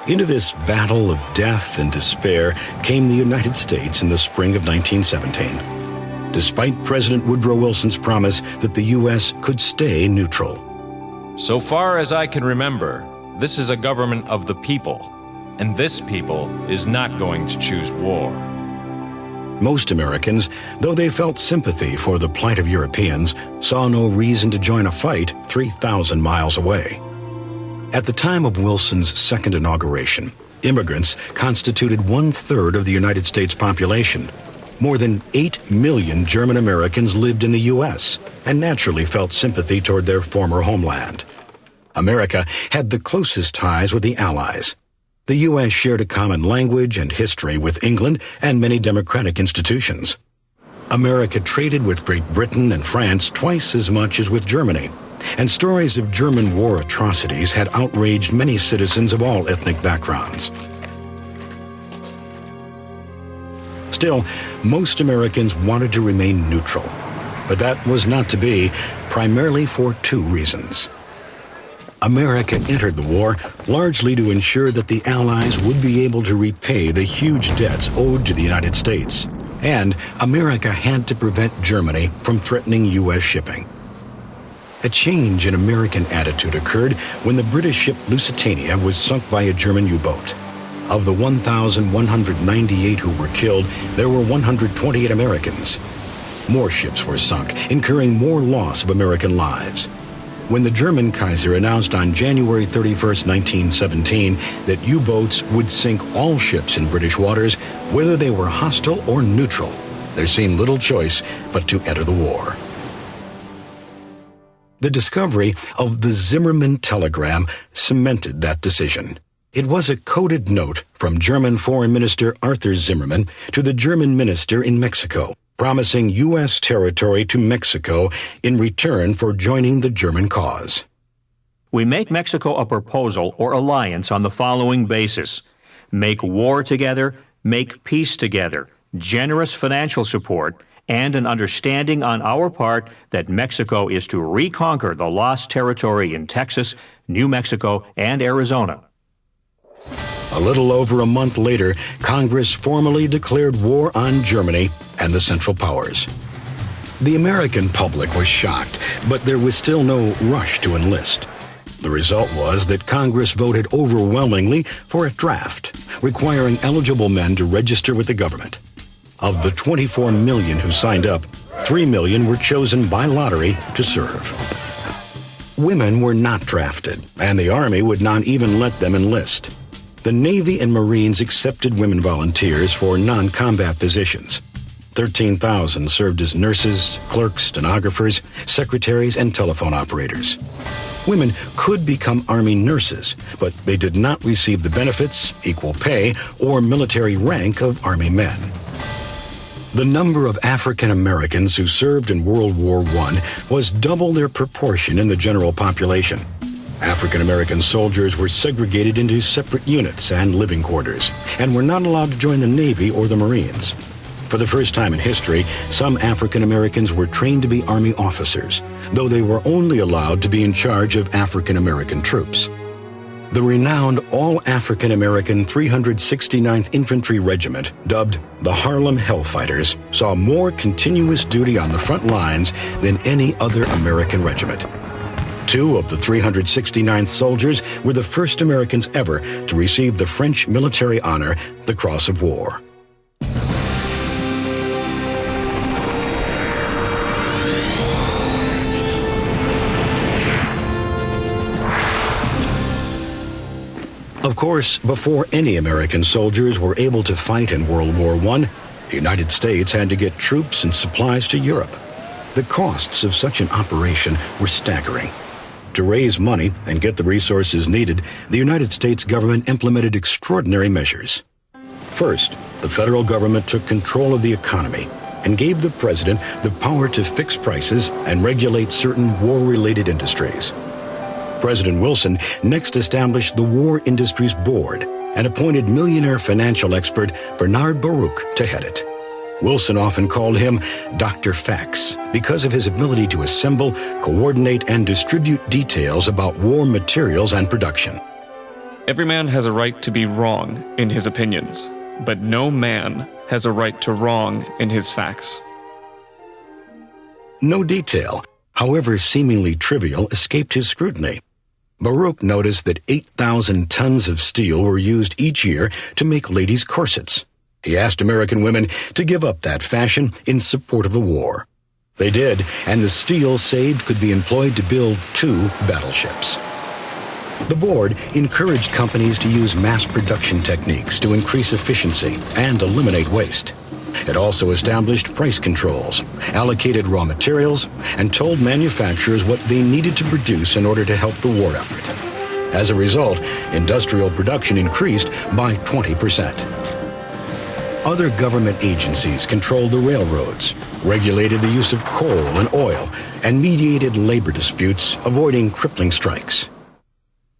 Into this battle of death and despair came the United States in the spring of 1917, despite President Woodrow Wilson's promise that the U.S. could stay neutral. So far as I can remember, this is a government of the people, and this people is not going to choose war. Most Americans, though they felt sympathy for the plight of Europeans, saw no reason to join a fight 3,000 miles away. At the time of Wilson's second inauguration, immigrants constituted 1/3 of the United States population. More than 8 million German Americans lived in the U.S. and naturally felt sympathy toward their former homeland. America had the closest ties with the Allies. The U.S. shared a common language and history with England and many democratic institutions. America traded with Great Britain and France twice as much as with Germany, and stories of German war atrocities had outraged many citizens of all ethnic backgrounds. Still, most Americans wanted to remain neutral, but that was not to be, primarily for two reasons. America entered the war largely to ensure that the Allies would be able to repay the huge debts owed to the United States, and America had to prevent Germany from threatening U.S. shipping. A change in American attitude occurred when the British ship Lusitania was sunk by a German U-boat. Of the 1,198 who were killed, there were 128 Americans. More ships were sunk, incurring more loss of American lives. When the German Kaiser announced on January 31, 1917, that U-boats would sink all ships in British waters, whether they were hostile or neutral, there seemed little choice but to enter the war. The discovery of the Zimmermann telegram cemented that decision. It was a coded note from German Foreign Minister Arthur Zimmermann to the German minister in Mexico, promising U.S. territory to Mexico in return for joining the German cause. We make Mexico a proposal or alliance on the following basis: make war together, make peace together, generous financial support, and an understanding on our part that Mexico is to reconquer the lost territory in Texas, New Mexico, and Arizona. A little over a month later, Congress formally declared war on Germany and the Central Powers. The American public was shocked, but there was still no rush to enlist. The result was that Congress voted overwhelmingly for a draft, requiring eligible men to register with the government. Of the 24 million who signed up, 3 million were chosen by lottery to serve. Women were not drafted, and the Army would not even let them enlist. The Navy and Marines accepted women volunteers for non-combat positions. 13,000 served as nurses, clerks, stenographers, secretaries, and telephone operators. Women could become Army nurses, but they did not receive the benefits, equal pay, or military rank of Army men. The number of African Americans who served in World War I was double their proportion in the general population. African American soldiers were segregated into separate units and living quarters, and were not allowed to join the Navy or the Marines. For the first time in history, some African Americans were trained to be Army officers, though they were only allowed to be in charge of African American troops. The renowned all-African American 369th Infantry Regiment, dubbed the Harlem Hellfighters, saw more continuous duty on the front lines than any other American regiment. 2 of the 369th soldiers were the first Americans ever to receive the French military honor, the Cross of War. Of course, before any American soldiers were able to fight in World War I, the United States had to get troops and supplies to Europe. The costs of such an operation were staggering. To raise money and get the resources needed, the United States government implemented extraordinary measures. First, the federal government took control of the economy and gave the president the power to fix prices and regulate certain war-related industries. President Wilson next established the War Industries Board and appointed millionaire financial expert Bernard Baruch to head it. Wilson often called him Dr. Facts because of his ability to assemble, coordinate, and distribute details about war materials and production. Every man has a right to be wrong in his opinions, but no man has a right to wrong in his facts. No detail, however seemingly trivial, escaped his scrutiny. Baruch noticed that 8,000 tons of steel were used each year to make ladies' corsets. He asked American women to give up that fashion in support of the war. They did, and the steel saved could be employed to build 2 battleships. The board encouraged companies to use mass production techniques to increase efficiency and eliminate waste. It also established price controls, allocated raw materials, and told manufacturers what they needed to produce in order to help the war effort. As a result, industrial production increased by 20%. Other government agencies controlled the railroads, regulated the use of coal and oil, and mediated labor disputes, avoiding crippling strikes.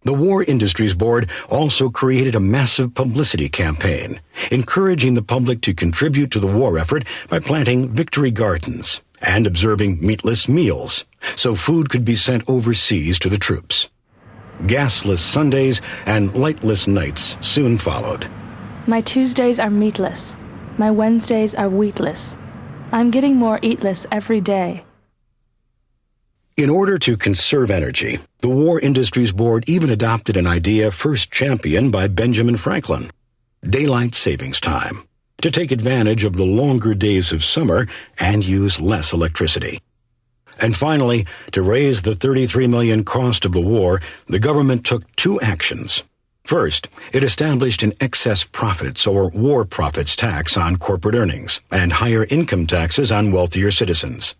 The War Industries Board also created a massive publicity campaign, encouraging the public to contribute to the war effort by planting victory gardens and observing meatless meals, so food could be sent overseas to the troops. Gasless Sundays and lightless nights soon followed. My Tuesdays are meatless. My Wednesdays are wheatless. I'm getting more eatless every day. In order to conserve energy, the War Industries Board even adopted an idea first championed by Benjamin Franklin: daylight savings time, to take advantage of the longer days of summer and use less electricity. And finally, to raise the $33 million cost of the war, the government took 2 actions. First, it established an excess profits or war profits tax on corporate earnings and higher income taxes on wealthier citizens.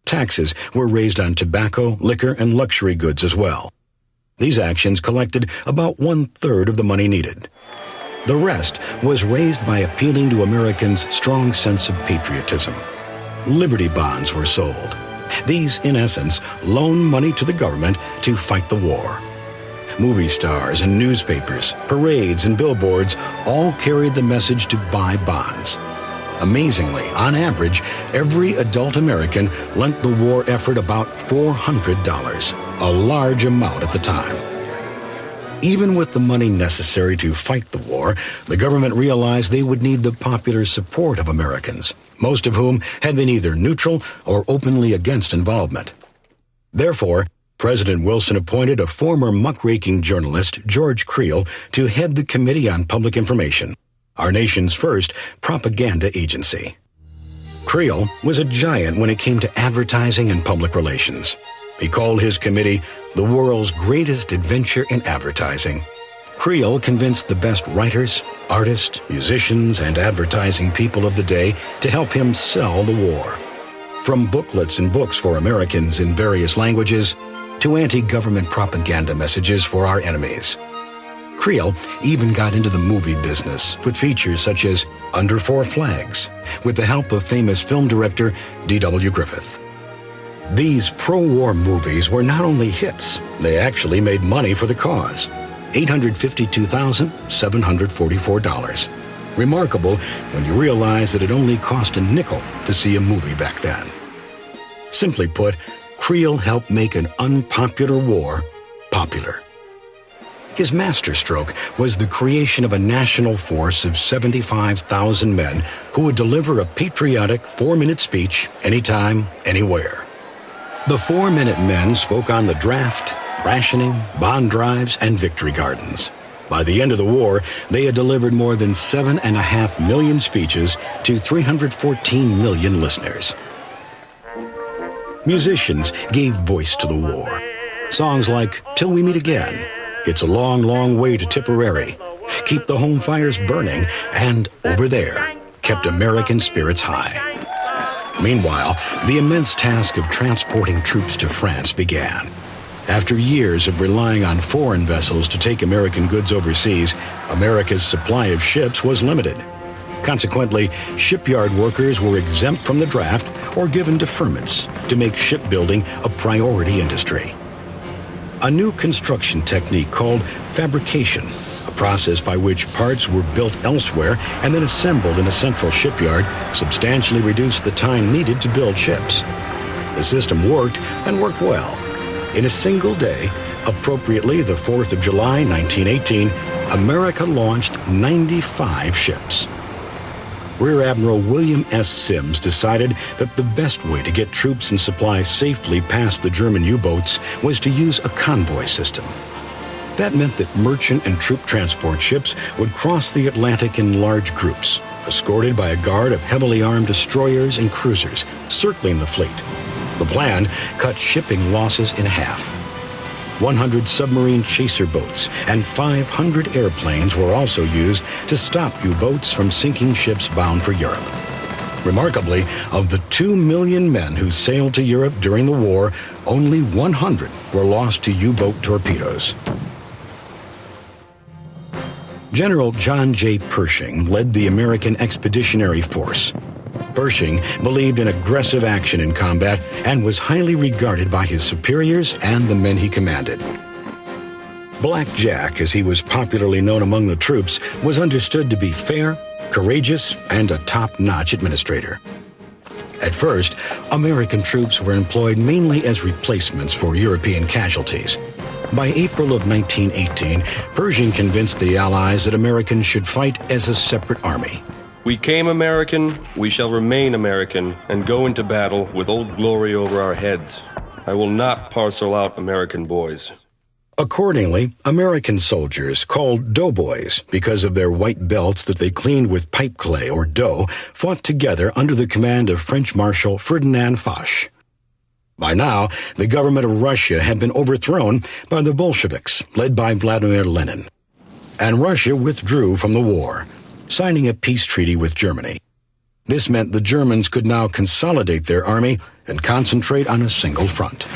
Taxes were raised on tobacco, liquor, and luxury goods as well. These actions collected about 1/3 of the money needed. The rest was raised by appealing to Americans' strong sense of patriotism. Liberty bonds were sold. These, in essence, loaned money to the government to fight the war. Movie stars and newspapers, parades and billboards all carried the message to buy bonds. Amazingly, on average, every adult American lent the war effort about $400, a large amount at the time. Even with the money necessary to fight the war, the government realized they would need the popular support of Americans, most of whom had been either neutral or openly against involvement. Therefore, President Wilson appointed a former muckraking journalist, George Creel, to head the Committee on Public Information, our nation's first propaganda agency. Creel was a giant when it came to advertising and public relations. He called his committee the world's greatest adventure in advertising. Creel convinced the best writers, artists, musicians, and advertising people of the day to help him sell the war. From booklets and books for Americans in various languages to anti-government propaganda messages for our enemies. Creel even got into the movie business with features such as Under Four Flags, with the help of famous film director D.W. Griffith. These pro-war movies were not only hits, they actually made money for the cause. $852,744. Remarkable when you realize that it only cost a nickel to see a movie back then. Simply put, Creel helped make an unpopular war popular. His masterstroke was the creation of a national force of 75,000 men who would deliver a patriotic 4-minute speech anytime, anywhere. The 4-minute men spoke on the draft, rationing, bond drives, and victory gardens. By the end of the war, they had delivered more than 7.5 million speeches to 314 million listeners. Musicians gave voice to the war. Songs like Till We Meet Again, It's a Long, Long Way to Tipperary, Keep the Home Fires Burning, and Over There kept American spirits high. Meanwhile, the immense task of transporting troops to France began. After years of relying on foreign vessels to take American goods overseas, America's supply of ships was limited. Consequently, shipyard workers were exempt from the draft or given deferments to make shipbuilding a priority industry. A new construction technique called fabrication, a process by which parts were built elsewhere and then assembled in a central shipyard, substantially reduced the time needed to build ships. The system worked and worked well. In a single day, appropriately the 4th of July, 1918, America launched 95 ships. Rear Admiral William S. Sims decided that the best way to get troops and supplies safely past the German U-boats was to use a convoy system. That meant that merchant and troop transport ships would cross the Atlantic in large groups, escorted by a guard of heavily armed destroyers and cruisers circling the fleet. The plan cut shipping losses in half. 100 submarine chaser boats and 500 airplanes were also used to stop U-boats from sinking ships bound for Europe. Remarkably, of the 2 million men who sailed to Europe during the war, only 100 were lost to U-boat torpedoes. General John J. Pershing led the American Expeditionary Force. Pershing believed in aggressive action in combat and was highly regarded by his superiors and the men he commanded. Black Jack, as he was popularly known among the troops, was understood to be fair, courageous, and a top-notch administrator. At first, American troops were employed mainly as replacements for European casualties. By April of 1918, Pershing convinced the Allies that Americans should fight as a separate army. We came American, we shall remain American, and go into battle with Old Glory over our heads. I will not parcel out American boys. Accordingly, American soldiers, called doughboys because of their white belts that they cleaned with pipe clay or dough, fought together under the command of French Marshal Ferdinand Foch. By now, the government of Russia had been overthrown by the Bolsheviks, led by Vladimir Lenin. And Russia withdrew from the war, signing a peace treaty with Germany. This meant the Germans could now consolidate their army and concentrate on a single front.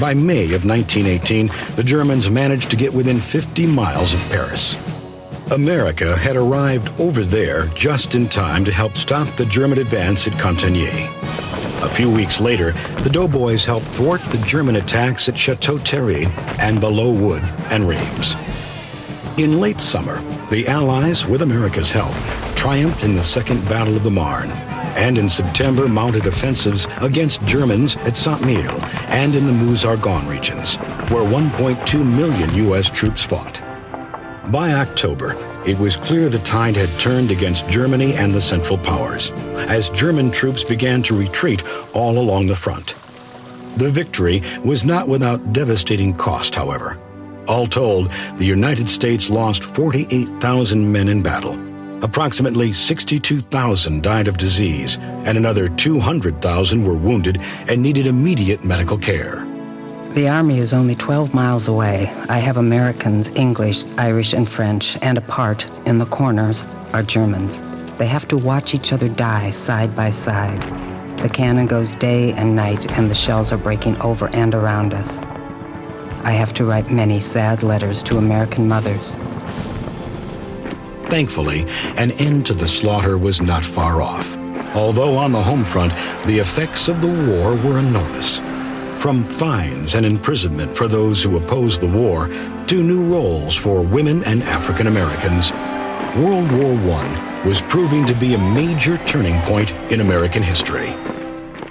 By May of 1918, the Germans managed to get within 50 miles of Paris. America had arrived over there just in time to help stop the German advance at Cantigny. A few weeks later, the doughboys helped thwart the German attacks at Château-Thierry and below Wood and Reims. In late summer, the Allies, with America's help, triumphed in the Second Battle of the Marne, and in September mounted offensives against Germans at Saint-Mihiel and in the Meuse-Argonne regions, where 1.2 million U.S. troops fought. By October, it was clear the tide had turned against Germany and the Central Powers, as German troops began to retreat all along the front. The victory was not without devastating cost, however. All told, the United States lost 48,000 men in battle. Approximately 62,000 died of disease, and another 200,000 were wounded and needed immediate medical care. The Army is only 12 miles away. I have Americans, English, Irish, and French, and apart, in the corners, are Germans. They have to watch each other die side by side. The cannon goes day and night, and the shells are breaking over and around us. I have to write many sad letters to American mothers. Thankfully, an end to the slaughter was not far off. Although on the home front, the effects of the war were enormous. From fines and imprisonment for those who opposed the war to new roles for women and African Americans, World War I was proving to be a major turning point in American history.